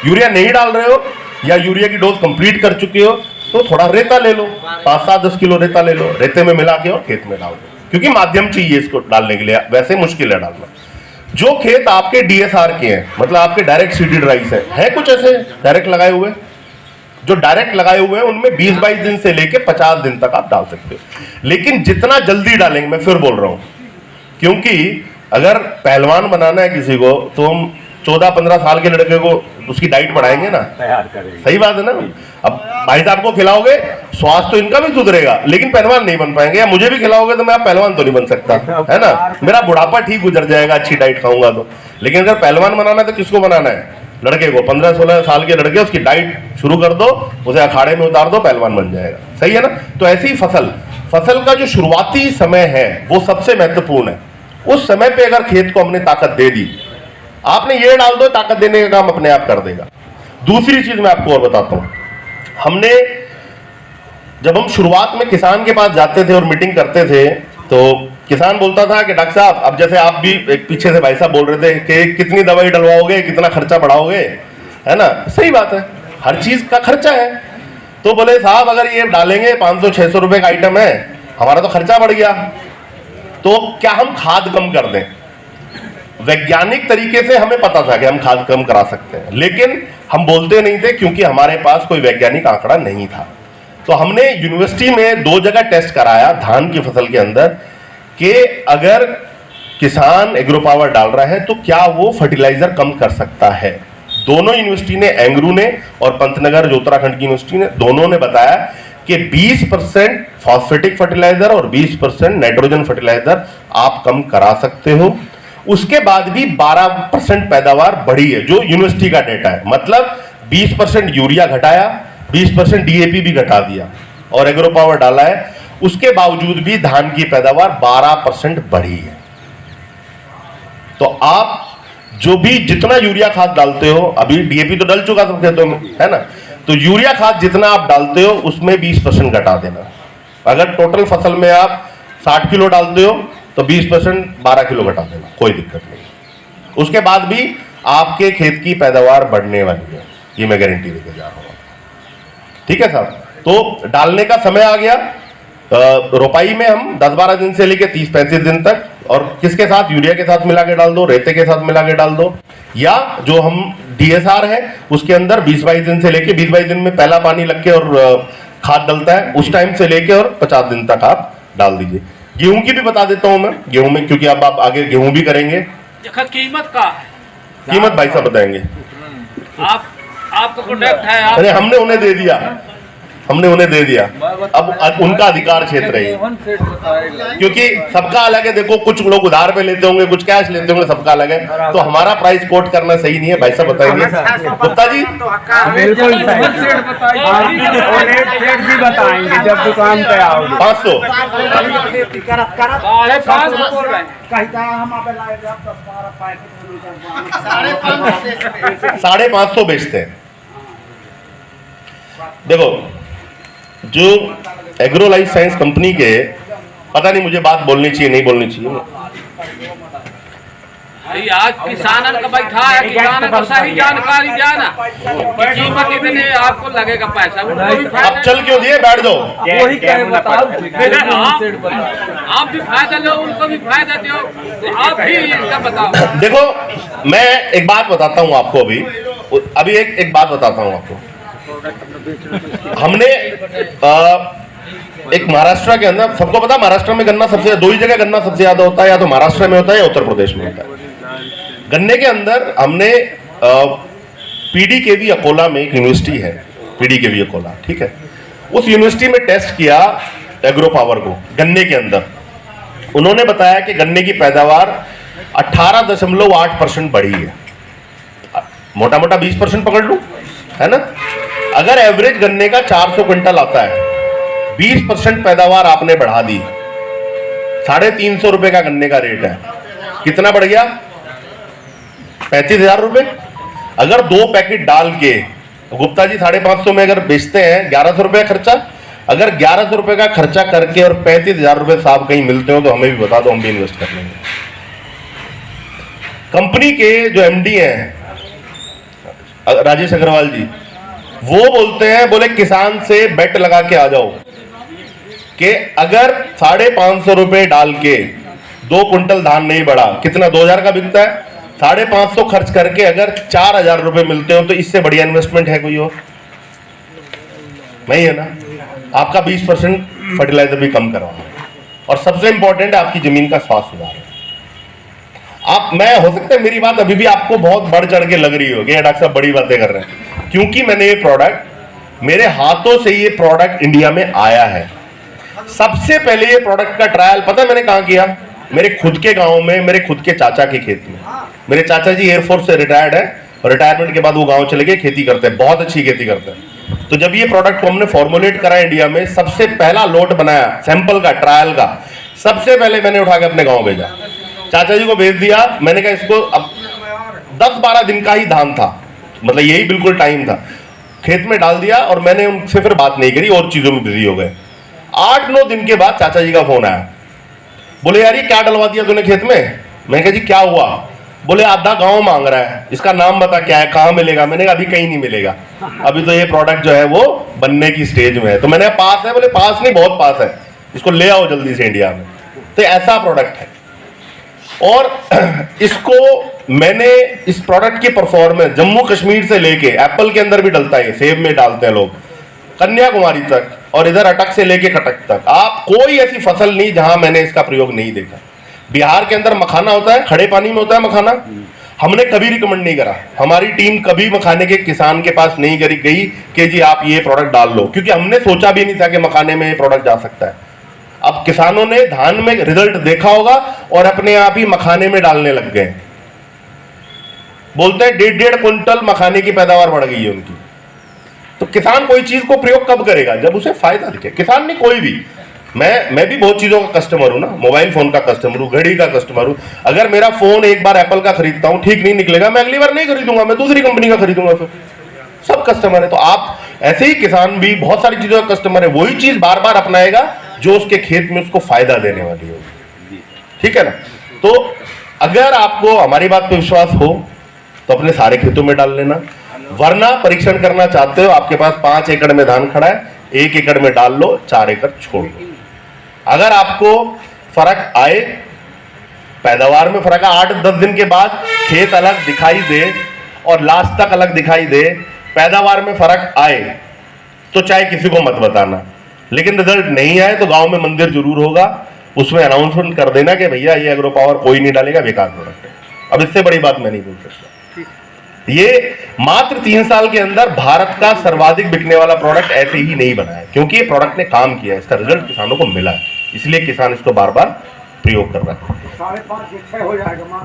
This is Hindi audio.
यूरिया नहीं डाल रहे हो या यूरिया की डोज कंप्लीट कर चुके हो तो थोड़ा रेता ले लो, 5-7-10 किलो रेता ले लो, रेते में मिला के और खेत में डाल दो, क्योंकि माध्यम चाहिए इसको डालने के लिए, वैसे मुश्किल है डालना। जो खेत आपके डीएसआर के हैं, मतलब आपके डायरेक्ट सीडेड राइस है कुछ ऐसे डायरेक्ट लगाए हुए, जो डायरेक्ट लगाए हुए हैं उनमें 20-22 दिन से लेके 50 दिन तक आप डाल सकते हो। लेकिन जितना जल्दी डालेंगे, मैं फिर बोल रहा हूं, क्योंकि अगर पहलवान बनाना है किसी को तो हम 14-15 साल के लड़के को उसकी डाइट बढ़ाएंगे ना, तैयार करेंगे। सही बात है ना। अब भाई साहब को खिलाओगे, स्वास्थ्य तो इनका भी सुधरेगा, लेकिन पहलवान नहीं बन पाएंगे। या मुझे भी खिलाओगे तो मैं आप पहलवान तो नहीं बन सकता, है ना। मेरा बुढ़ापा ठीक गुजर जाएगा अच्छी डाइट खाऊंगा तो। लेकिन अगर पहलवान बनाना है तो किसको बनाना है? लड़के को। 15-16 साल के लड़के, उसकी डाइट शुरू कर दो, उसे अखाड़े में उतार दो, पहलवान बन जाएगा। सही है ना। तो ऐसी ही फसल का जो शुरुआती समय है वो सबसे महत्वपूर्ण है। उस समय पे अगर खेत को हमने ताकत दे दी, आपने ये डाल दो, ताकत देने का काम अपने आप कर देगा। दूसरी चीज मैं आपको और बताता हूं, जब हम शुरुआत में किसान के पास जाते थे और मीटिंग करते थे तो किसान बोलता था कि डॉक्टर साहब, अब जैसे आप भी एक पीछे से भाई साहब बोल रहे थे कि कितनी दवाई डलवाओगे, कितना खर्चा बढ़ाओगे, है ना। सही बात है, हर चीज का खर्चा है। तो बोले साहब अगर ये डालेंगे 500-600 रुपए का आइटम है, हमारा तो खर्चा बढ़ गया, तो क्या हम खाद कम कर दें? वैज्ञानिक तरीके से हमें पता था कि हम खाद कम करा सकते हैं, लेकिन हम बोलते नहीं थे क्योंकि हमारे पास कोई वैज्ञानिक आंकड़ा नहीं था। तो हमने यूनिवर्सिटी में 2 जगह टेस्ट कराया धान की फसल के अंदर कि अगर किसान एग्रो पावर डाल रहा है तो क्या वो फर्टिलाइजर कम कर सकता है। दोनों यूनिवर्सिटी ने, एंग्रू ने और पंतनगर जो उत्तराखंड की यूनिवर्सिटी ने, दोनों ने बताया कि 20% फॉस्फेटिक फर्टिलाइजर और 20% नाइट्रोजन फर्टिलाइजर आप कम करा सकते हो। उसके बाद भी 12% पैदावार बढ़ी है, जो यूनिवर्सिटी का डेटा है। मतलब 20% यूरिया घटाया, 20% डीएपी भी घटा दिया और एग्रो पावर डाला है, उसके बावजूद भी धान की पैदावार 12% बढ़ी है। तो आप जो भी जितना यूरिया खाद डालते हो, अभी डीएपी तो डल चुका सब खेतों में, है ना, तो यूरिया खाद जितना आप डालते हो उसमें 20% घटा देना। अगर टोटल फसल में आप 60 किलो डालते हो तो 20% 12 किलो घटा देना, कोई दिक्कत नहीं। उसके बाद भी आपके खेत की पैदावार बढ़ने वाली है, ये मैं गारंटी देके जा रहा हूं। ठीक है साहब। तो डालने का समय आ गया, रोपाई में हम 10-12 दिन से लेके 30-35 दिन तक, और किसके साथ? यूरिया के साथ मिला के डाल दो, रेते के साथ मिला के डाल दो, या जो हम डीएसआर है उसके अंदर 20-22 दिन से लेके 20-22 दिन में पहला पानी लग के और खाद डलता है, उस टाइम से लेके और 50 दिन तक आप डाल दीजिए। गेहूं की भी बता देता हूं मैं, गेहूं में, क्योंकि अब आप आगे गेहूं भी करेंगे। कीमत का है? कीमत भाई साहब बताएंगे। आपका प्रोडक्ट है, अरे हमने उन्हें दे दिया, अब उनका अधिकार क्षेत्र है, क्योंकि सबका अलग है। देखो कुछ लोग उधार पे लेते होंगे, कुछ कैश लेते होंगे, सबका अलग है। तो हमारा प्राइस कोट करना सही नहीं है। भाई साहब बताएंगे। गुप्ता जी बिल्कुल भी बताएंगे जब दुकान पे आओगे। 500 550 बेचते हैं। देखो जो एग्रो लाइफ साइंस कंपनी के, पता नहीं मुझे बात बोलनी चाहिए नहीं बोलनी चाहिए, आज किसान का बैठा है, किसान को सही जानकारी जाना, कीमत इतने आपको लगेगा पैसा, अब चल क्यों दिए, बैठ जाओ। आप भी फायदा लो, उनको भी फायदा दो, आप भी इसका बताओ। देखो मैं एक बात बताता हूँ आपको, अभी एक बात बताता हूँ आपको। हमने एक महाराष्ट्र के अंदर, सबको पता महाराष्ट्र में गन्ना सबसे, 2 ही जगह गन्ना सबसे ज्यादा होता है, या तो महाराष्ट्र में होता है या उत्तर प्रदेश में होता है। गन्ने के अंदर हमने पीडीकेवी अकोला में एक यूनिवर्सिटी है, पीडीकेवी अकोला, ठीक है, उस यूनिवर्सिटी में टेस्ट किया एग्रो पावर को गन्ने के अंदर। उन्होंने बताया कि गन्ने की पैदावार 18.8% बढ़ी है। मोटा मोटा 20% पकड़ लूं, है ना। अगर एवरेज गन्ने का 400 क्विंटल आता है, 20% पैदावार आपने बढ़ा दी, 350 रुपए का गन्ने का रेट है, कितना बढ़ गया? 35,000 रुपए। अगर 2 पैकेट डाल के गुप्ता जी 550 में अगर बेचते हैं, 1100 रुपए खर्चा। अगर 1100 रुपए का खर्चा करके और 35,000 रुपए साहब कहीं मिलते हो तो हमें भी बता दो, हम भी इन्वेस्ट कर लेंगे। कंपनी के जो एमडी हैं राजेश अग्रवाल जी, वो बोलते हैं, बोले किसान से बेट लगा के आ जाओ कि अगर 550 रुपए डाल के 2 कुंटल धान नहीं बढ़ा, कितना 2000 का बिकता है, 550 खर्च करके अगर 4000 रुपए मिलते हो तो इससे बढ़िया इन्वेस्टमेंट है कोई और? नहीं है ना। आपका 20% फर्टिलाइजर भी कम करवाना और सबसे इंपॉर्टेंट है आपकी जमीन का स्वास्थ्य सुधार। आप, मैं, हो सकता है मेरी बात अभी भी आपको बहुत बढ़ चढ़ के लग रही हो कि डॉक्टर साहब बड़ी बातें कर रहे हैं, क्योंकि मैंने ये प्रोडक्ट, मेरे हाथों से ये प्रोडक्ट इंडिया में आया है। सबसे पहले ये प्रोडक्ट का ट्रायल पता है मैंने कहां किया? मेरे खुद के गांव में, मेरे खुद के चाचा के खेत में। मेरे चाचा जी एयरफोर्स से रिटायर्ड है और रिटायरमेंट के बाद वो गांव चले गए, खेती करते हैं, बहुत अच्छी खेती करते हैं। तो जब ये प्रोडक्ट को हमने फॉर्मुलेट करा इंडिया में, सबसे पहला लोट बनाया सैंपल का, ट्रायल का, सबसे पहले मैंने उठा के अपने गांव भेजा, चाचा जी को भेज दिया। मैंने कहा इसको, अब 10-12 दिन का ही धान था, मतलब यही बिल्कुल टाइम था, खेत में डाल दिया और मैंने उनसे फिर बात नहीं करी, और चीजों में बिजी हो गए। 8-9 दिन के बाद चाचा जी का फोन आया, बोले यार ये क्या डलवा दिया तूने खेत में? मैंने कहा जी क्या हुआ? बोले आधा गांव मांग रहा है, इसका नाम बता क्या है, कहां मिलेगा? मैंने कहा अभी कहीं नहीं मिलेगा, अभी तो ये प्रोडक्ट जो है वो बनने की स्टेज में है। तो मैंने पास है? बोले पास नहीं, बहुत पास है, इसको ले आओ जल्दी से इंडिया में। तो ऐसा प्रोडक्ट है। और इसको मैंने, इस प्रोडक्ट की परफॉर्मेंस जम्मू कश्मीर से लेके, एप्पल के अंदर भी डलता है, सेब में डालते हैं लोग, कन्याकुमारी तक, और इधर अटक से लेके कटक तक, आप कोई ऐसी फसल नहीं जहां मैंने इसका प्रयोग नहीं देखा। बिहार के अंदर मखाना होता है, खड़े पानी में होता है मखाना, हमने कभी रिकमेंड नहीं करा, हमारी टीम कभी मखाने के किसान के पास नहीं गई कि जी आप ये प्रोडक्ट डाल लो, क्योंकि हमने सोचा भी नहीं था कि मखाने में ये प्रोडक्ट जा सकता है। अब किसानों ने धान में रिजल्ट देखा होगा और अपने आप ही मखाने में डालने लग गए। बोलते हैं 1.5 कुंटल मखाने की पैदावार बढ़ गई है उनकी। तो किसान कोई चीज को प्रयोग कब करेगा? जब उसे फायदा दिखे। किसान नहीं, कोई भी, मैं भी बहुत चीजों का कस्टमर हूं ना, मोबाइल फोन का कस्टमर हूं, घड़ी का कस्टमर हूं। अगर मेरा फोन एक बार एप्पल का खरीदता हूं, ठीक नहीं निकलेगा, मैं अगली बार नहीं खरीदूंगा, मैं दूसरी कंपनी का खरीदूंगा। फिर सब कस्टमर है। तो आप ऐसे ही, किसान भी बहुत सारी चीजों का कस्टमर है, वही चीज बार बार अपनाएगा जो उसके खेत में उसको फायदा देने वाली होगी। ठीक है ना। तो अगर आपको हमारी बात पे विश्वास हो तो अपने सारे खेतों में डाल लेना, वरना परीक्षण करना चाहते हो, आपके पास 5 एकड़ में धान खड़ा है, 1 एकड़ में डाल लो, 4 एकड़ छोड़ लो। अगर आपको फर्क आए, पैदावार में फर्क आए, 8-10 दिन के बाद खेत अलग दिखाई दे और लास्ट तक अलग दिखाई दे, पैदावार में फर्क आए, तो चाहे किसी को मत बताना। लेकिन रिजल्ट नहीं आए तो गांव में मंदिर जरूर होगा, उसमें अनाउंसमेंट कर देना कि भैया ये एग्रो पावर कोई नहीं डालेगा, बेकार प्रोडक्ट है। अब इससे बड़ी बात मैं नहीं बोल सकता। ये मात्र 3 साल के अंदर भारत का सर्वाधिक बिकने वाला प्रोडक्ट ऐसे ही नहीं बना है, क्योंकि ये प्रोडक्ट ने काम किया है, इसका रिजल्ट किसानों को मिला है, इसलिए किसान इसको बार बार प्रयोग कर रहा है। 5.5 से 6 हो जाएगा।